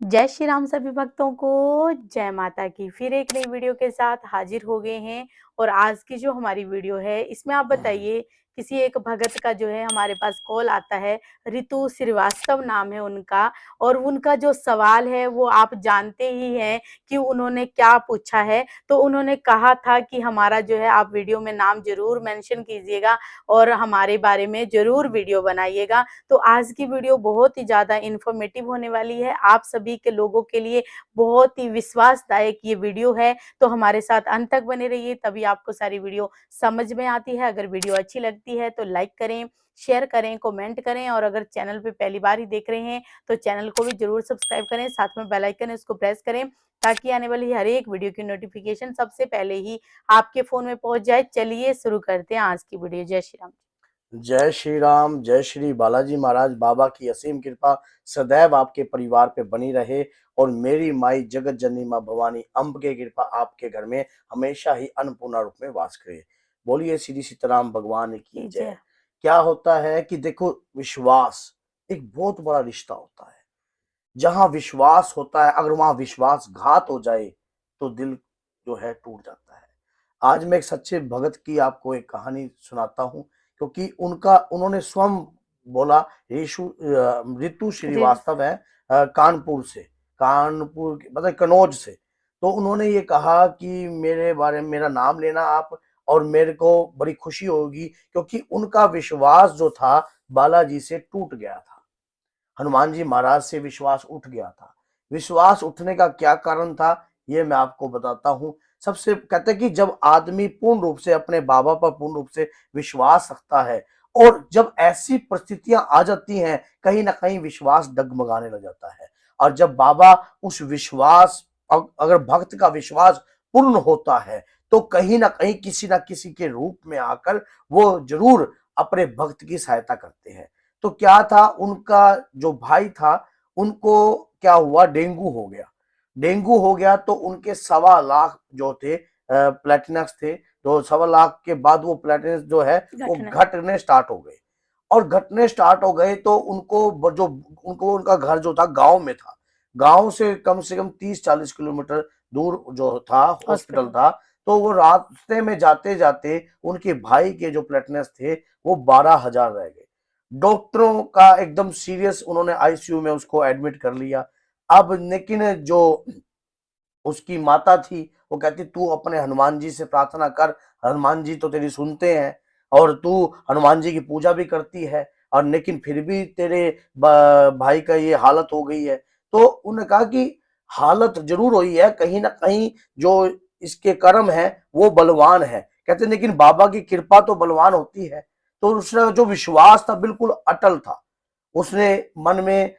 जय श्री राम सभी भक्तों को। जय माता की। फिर एक नई वीडियो के साथ हाजिर हो गए हैं। और आज की जो हमारी वीडियो है इसमें आप बताइए, किसी एक भगत का जो है हमारे पास कॉल आता है। रितु श्रीवास्तव नाम है उनका। और उनका जो सवाल है वो आप जानते ही हैं कि उन्होंने क्या पूछा है। तो उन्होंने कहा था कि हमारा जो है आप वीडियो में नाम जरूर मेंशन कीजिएगा और हमारे बारे में जरूर वीडियो बनाइएगा। तो आज की वीडियो बहुत ही ज़्यादा इन्फॉर्मेटिव होने वाली है, आप सभी के लोगों के लिए बहुत ही विश्वासदायक ये वीडियो है। तो हमारे साथ अंत तक बने रहिए, तभी आपको सारी वीडियो समझ में आती है। अगर वीडियो अच्छी लगती है तो लाइक करें, शेयर करें, कमेंट करें और अगर चैनल पे पहली बार ही देख रहे हैं तो चैनल को भी जरूर सब्सक्राइब करें। साथ में बेल आइकन है उसको प्रेस करें ताकि आने वाली हर एक वीडियो की नोटिफिकेशन सबसे पहले ही आपके फोन में पहुंच जाए। चलिए शुरू करते हैं आज की वीडियो। जय श्री राम। जय श्री राम। जय श्री बालाजी महाराज बाबा की असीम कृपा सदैव आपके परिवार पे बनी रहे और मेरी माई जगत जननी माँ भवानी अम्ब की कृपा आपके घर में हमेशा ही अन्नपूर्णा रूप में वास करे। बोलिए श्री सीताराम भगवान की जय। क्या होता है कि देखो, विश्वास एक बहुत बड़ा रिश्ता होता है। जहां विश्वास होता है, अगर वहां विश्वासघात हो जाए तो दिल जो है टूट जाता है। आज मैं एक सच्चे भगत की आपको एक कहानी सुनाता हूं, क्योंकि उन्होंने स्वयं बोला। रितु श्रीवास्तव है, कानपुर से, मतलब कन्नौज से। तो उन्होंने ये कहा कि मेरे बारे में मेरा नाम लेना आप, और मेरे को बड़ी खुशी होगी, क्योंकि उनका विश्वास जो था बालाजी से टूट गया था। हनुमान जी महाराज से विश्वास उठ गया था। विश्वास उठने का क्या कारण था, ये मैं आपको बताता हूं। सबसे कहते हैं कि जब आदमी पूर्ण रूप से अपने बाबा पर पूर्ण रूप से विश्वास रखता है और जब ऐसी परिस्थितियां आ जाती हैं, कहीं ना कहीं विश्वास डगमगाने लग जाता है। और जब बाबा उस विश्वास, अगर भक्त का विश्वास पूर्ण होता है तो कहीं ना किसी के रूप में आकर वो जरूर अपने भक्त की सहायता करते हैं। तो क्या था, उनका जो भाई था उनको क्या हुआ, डेंगू हो गया। डेंगू हो गया तो उनके 1.25 लाख जो थे प्लेटिनस थे। तो 1.25 लाख के बाद वो प्लेटिनस जो है वो घटने स्टार्ट हो गए। और घटने स्टार्ट हो गए तो उनका घर जो था गांव में था। गांव से कम 30-40 किलोमीटर दूर जो था हॉस्पिटल था। तो वो रास्ते में जाते जाते उनके भाई के जो प्लेटिनस थे वो 12,000 रह गए। डॉक्टरों का एकदम सीरियस, उन्होंने आईसीयू में उसको एडमिट कर लिया। अब लेकिन जो उसकी माता थी वो कहती, तू अपने हनुमान जी से प्रार्थना कर, हनुमान जी तो तेरी सुनते हैं और तू हनुमान जी की पूजा भी करती है, और लेकिन फिर भी तेरे भाई का ये हालत हो गई है। तो उन्होंने कहा कि हालत जरूर हुई है, कहीं ना कहीं जो इसके कर्म है वो बलवान है। कहते लेकिन बाबा की कृपा तो बलवान होती है। तो उसका जो विश्वास था बिल्कुल अटल था। उसने मन में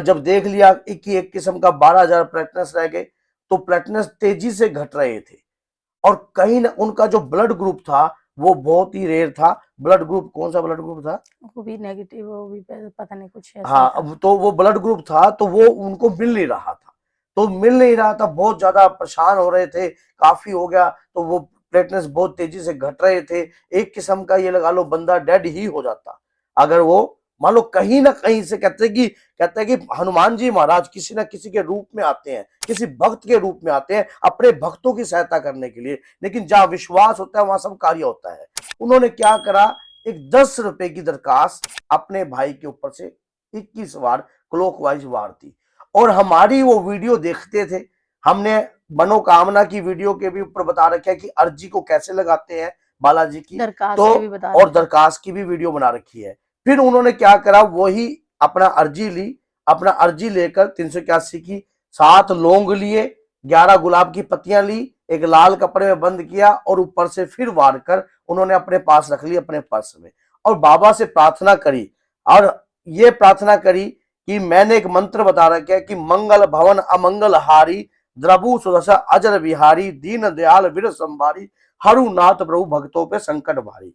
जब देख लिया कि एक किस्म का 12,000 प्लेटनेस रह गए, तो प्लेटनेस तेजी से घट रहे थे। और कहीं ना उनका जो ब्लड ग्रुप था वो बहुत ही रेयर था। ब्लड ग्रुप कौन सा ब्लड ग्रुप था? वो भी नेगेटिव, वो भी पता नहीं कुछ ऐसा ही हाँ, था। अब तो वो ब्लड ग्रुप था तो वो उनको मिल नहीं रहा था। तो मिल नहीं रहा था, बहुत ज्यादा परेशान हो रहे थे, काफी हो गया। तो वो प्लेटनेस बहुत तेजी से घट रहे थे। एक किस्म का ये लगा लो बंदा डेड ही हो जाता अगर वो, मान लो कहीं ना कहीं से। कहते हैं कि हनुमान जी महाराज किसी ना किसी के रूप में आते हैं, किसी भक्त के रूप में आते हैं अपने भक्तों की सहायता करने के लिए। लेकिन जहां विश्वास होता है वहां सब कार्य होता है। उन्होंने क्या करा, एक 10 रुपए की दरखास्त अपने भाई के ऊपर से 21 बार क्लॉकवाइज वार दी। और हमारी वो वीडियो देखते थे। हमने मनोकामना की वीडियो के भी ऊपर बता रखा है कि अर्जी को कैसे लगाते हैं बालाजी की, दरखास्त तो के भी बता और रहे थे। दरखास्त की भी वीडियो बना रखी है। फिर उन्होंने क्या करा, वही अपना अर्जी ली। अपना अर्जी लेकर 381 की 7 लौंग लिए, 11 गुलाब की पत्तियां ली, एक लाल कपड़े में बंद किया और ऊपर से फिर वार कर उन्होंने अपने पास रख ली, अपने पर्स में। और बाबा से प्रार्थना करी, और ये प्रार्थना करी कि मैंने एक मंत्र बता रखा है कि मंगल भवन अमंगल हारी, द्रभु सुदशा अजर बिहारी, दीन दयाल वीर संभारी, हरुनाथ प्रभु भक्तों पे संकट भारी।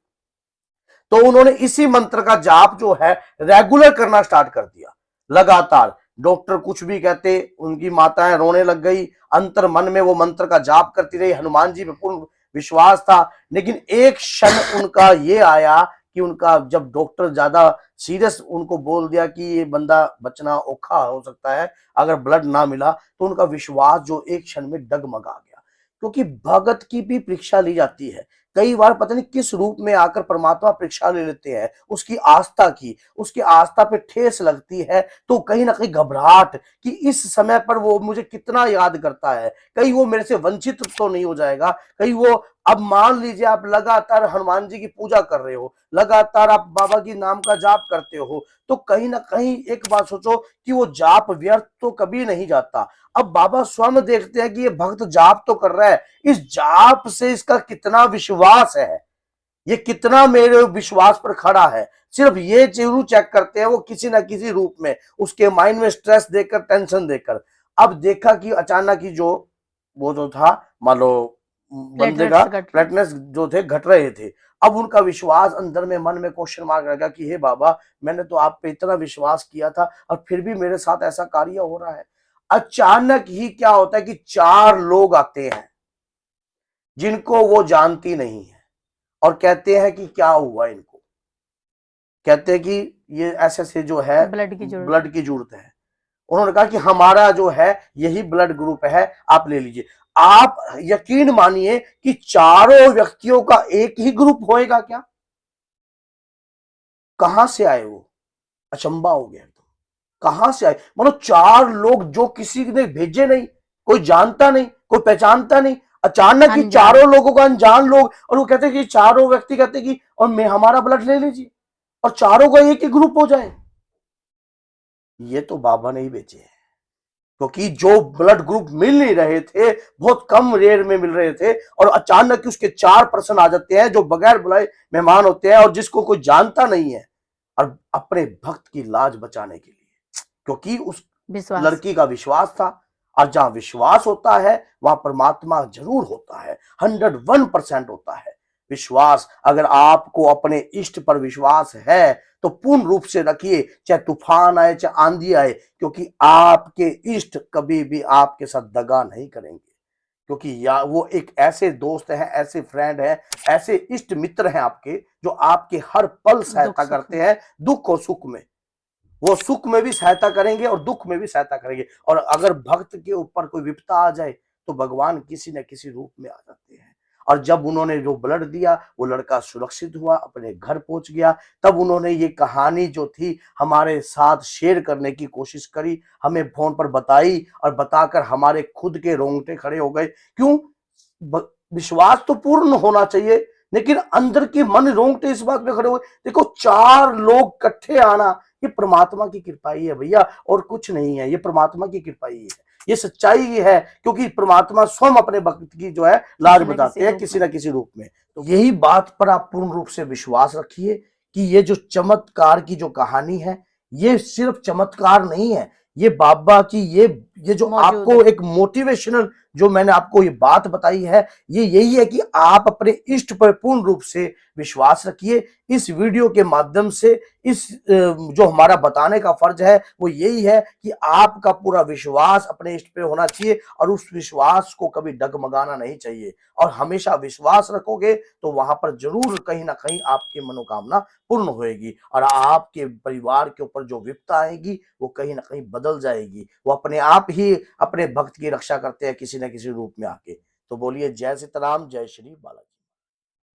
तो उन्होंने इसी मंत्र का जाप जो है रेगुलर करना स्टार्ट कर दिया, लगातार। डॉक्टर कुछ भी कहते, उनकी माताएं रोने लग गई। अंतर मन में वो मंत्र का जाप करती रही, हनुमान जी पे पूर्ण विश्वास था। लेकिन एक क्षण उनका ये आया कि उनका जब डॉक्टर ज्यादा सीरियस उनको बोल दिया कि ये बंदा बचना औखा हो सकता है अगर ब्लड ना मिला, तो उनका विश्वास जो एक क्षण में डगमगा गया। क्योंकि भगत की भी परीक्षा ली जाती है। कई बार पता नहीं किस रूप में आकर परमात्मा परीक्षा ले लेते हैं उसकी आस्था की, उसकी आस्था पे ठेस लगती है तो कहीं ना कहीं घबराहट कि इस समय पर वो मुझे कितना याद करता है, कहीं वो मेरे से वंचित तो नहीं हो जाएगा, कहीं वो। अब मान लीजिए आप लगातार हनुमान जी की पूजा कर रहे हो, लगातार आप बाबा की नाम का जाप करते हो, तो कहीं ना कहीं एक बात सोचो कि वो जाप व्यर्थ तो कभी नहीं जाता। अब बाबा स्वयं देखते हैं कि ये भक्त जाप तो कर रहा है, इस जाप से इसका कितना विश्वास है, ये कितना मेरे विश्वास पर खड़ा है, सिर्फ ये जरूर चेक करते हैं वो किसी ना किसी रूप में उसके माइंड में स्ट्रेस देकर, टेंशन देकर। अब देखा कि अचानक ही जो वो जो था, मान लो बंदे का प्लेटलेट्स घट रहे। फ्लैटनेस जो थे घट रहे थे। अब उनका विश्वास अंदर में, मन में क्वेश्चन मार्क रहेगा कि हे बाबा, मैंने तो आप पे इतना विश्वास किया था और फिर भी मेरे साथ ऐसा कार्य हो रहा है। अचानक ही क्या होता है कि 4 लोग आते हैं जिनको वो जानती नहीं है और कहते हैं कि क्या हुआ इनको, कहते हैं कि ये ऐसे से जो है ब्लड की जरूरत है। ब्लड की जरूरत है। उन्होंने कहा कि हमारा जो है यही ब्लड ग्रुप है, आप ले लीजिए। आप यकीन मानिए कि चारों व्यक्तियों का एक ही ग्रुप होएगा क्या? कहां से आए वो? अचंबा हो गया एकदम। कहां से आए? मतलब 4 लोग जो किसी ने भेजे नहीं, कोई जानता नहीं, कोई पहचानता नहीं, अचानक ही अनजान। चारों लोगों को, अनजान लोग, और वो कहते हैं कि चारों व्यक्ति कहते हैं कि और मैं हमारा ब्लड ले लीजिए और चारों का एक ही ग्रुप हो जाए। ये तो बाबा ने ही भेजे हैं। क्योंकि जो ब्लड ग्रुप मिल नहीं रहे थे, बहुत कम रेयर में मिल रहे थे, और अचानक उसके 4% आ जाते हैं जो बगैर बुलाए मेहमान होते हैं और जिसको कोई जानता नहीं है, और अपने भक्त की लाज बचाने के लिए, क्योंकि उस विश्वास। लड़की का विश्वास था। और जहां विश्वास होता है वहां परमात्मा जरूर होता है, 101% होता है विश्वास। अगर आपको अपने इष्ट पर विश्वास है तो पूर्ण रूप से रखिए, चाहे तूफान आए, चाहे आंधी आए, क्योंकि आपके इष्ट कभी भी आपके साथ दगा नहीं करेंगे। क्योंकि या वो एक ऐसे दोस्त हैं, ऐसे फ्रेंड हैं, ऐसे इष्ट मित्र हैं आपके, जो आपके हर पल दुख सहायता सुख करते में। हैं, दुख और सुख में। वो सुख में भी सहायता करेंगे और दुख में भी सहायता करेंगे। और अगर भक्त के ऊपर कोई विपदा आ जाए तो भगवान किसी न किसी रूप में आ जाते हैं। और जब उन्होंने जो ब्लड दिया, वो लड़का सुरक्षित हुआ, अपने घर पहुंच गया। तब उन्होंने ये कहानी जो थी हमारे साथ शेयर करने की कोशिश करी, हमें फोन पर बताई, और बताकर हमारे खुद के रोंगटे खड़े हो गए। क्यों? विश्वास तो पूर्ण होना चाहिए, लेकिन अंदर की मन रोंगटे इस बात में खड़े हुए। देखो, 4 लोग इकट्ठे आना, ये परमात्मा की कृपा ही है भैया, और कुछ नहीं है। ये परमात्मा की कृपा ही है, ये सच्चाई ही है, क्योंकि परमात्मा स्वयं अपने भक्त की जो है लाज किसी न किसी बताते हैं रूप किसी में। ना किसी रूप में। तो यही बात पर आप पूर्ण रूप से विश्वास रखिए कि ये जो चमत्कार की जो कहानी है, ये सिर्फ चमत्कार नहीं है, ये बाबा की ये जो मौजूद आपको है। एक मोटिवेशनल जो मैंने आपको ये बात बताई है, ये यही है कि आप अपने इष्ट पर पूर्ण रूप से विश्वास रखिए। इस वीडियो के माध्यम से इस जो हमारा बताने का फर्ज है वो यही है कि आपका पूरा विश्वास अपने इष्ट पे होना चाहिए, और उस विश्वास को कभी डगमगाना नहीं चाहिए। और हमेशा विश्वास रखोगे तो वहां पर जरूर कहीं ना कहीं आपकी मनोकामना पूर्ण होएगी, और आपके परिवार के ऊपर जो विपदा आएगी वो कहीं ना कहीं बदल जाएगी। वो अपने आप ही अपने भक्त की रक्षा करते हैं किसी न किसी रूप में आके। तो बोलिए जय सीताराम, जय श्री बालाजी।